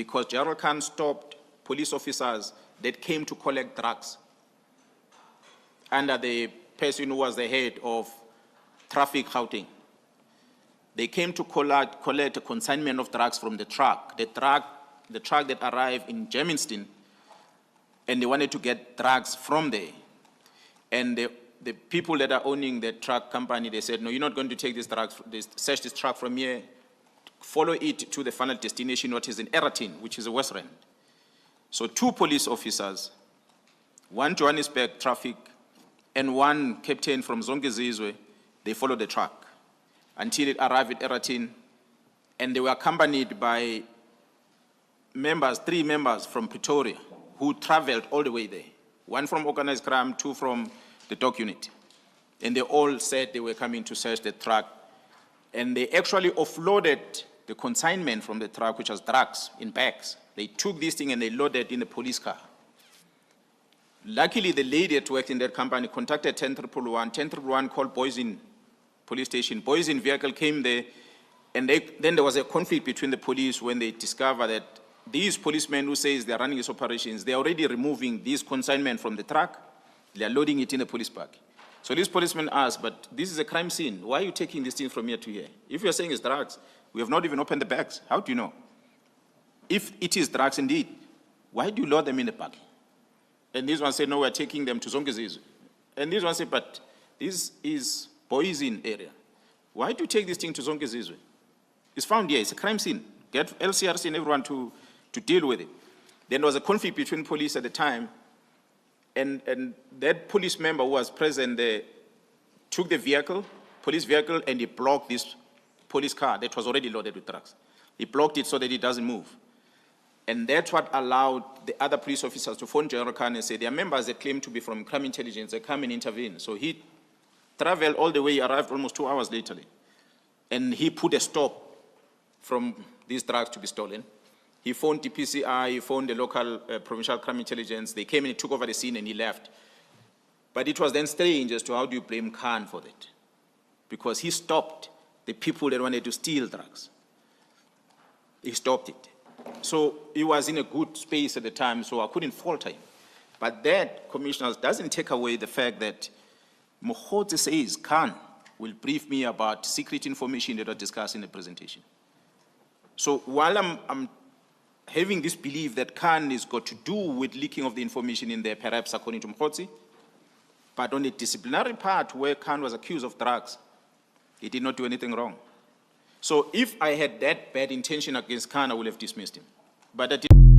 because General Khan stopped police officers that came to collect drugs under the person who was the head of traffic Gauteng. They came to collect a consignment of drugs from the truck that arrived in Germiston, and they wanted to get drugs from there. And the people that are owning the truck company, they said, no, you're not going to take these drugs, search this truck from here, follow it to the final destination, what is in Eratin, which is a West Rand. So 2 police officers, 1 Johannesburg traffic, and 1 captain from Zongezizwe, they followed the truck until it arrived at Eratin, and they were accompanied by 3 members from Pretoria who traveled all the way there. 1 from organized crime, 2 from the dog unit. And they all said they were coming to search the truck. And they actually offloaded the consignment from the truck, which was drugs, in bags. They took this thing and they loaded it in the police car. Luckily, the lady that worked in that company contacted 10111. 10111 called Boysen police station. Boysen vehicle came there, and then there was a conflict between the police when they discovered that these policemen who say they're running these operations, they're already removing this consignment from the truck, they're loading it in the police park. So these policemen asked, but this is a crime scene. Why are you taking this thing from here to here? If you're saying it's drugs, we have not even opened the bags. How do you know? If it is drugs indeed, why do you load them in the park? And this one said, no, we're taking them to Zongezizwe. And this one said, but this is Boysen area. Why do you take this thing to Zongezizwe? It's found here, it's a crime scene. Get LCRC and everyone to deal with it. Then there was a conflict between police at the time, and that police member who was present there took the vehicle, police vehicle, and he blocked this police car that was already loaded with drugs. He blocked it so that it doesn't move. And that's what allowed the other police officers to phone General Khan and say, there are members that claim to be from crime intelligence, they come and intervene. So he traveled all the way, arrived almost 2 hours later. And he put a stop from these drugs to be stolen. He phoned DPCI, he phoned the local provincial crime intelligence. They came and took over the scene and he left. But it was then strange as to how do you blame Khan for that? Because he stopped the people that wanted to steal drugs. He stopped it. So he was in a good space at the time, so I couldn't fault him. But that, commissioners, doesn't take away the fact that Mokhotsi says Khan will brief me about secret information that was discussed in the presentation. So while I'm having this belief that Khan has got to do with leaking of the information in there, perhaps according to Mokhotsi, but on the disciplinary part where Khan was accused of drugs, he did not do anything wrong. So if I had that bad intention against Khan, I would have dismissed him. But I didn't.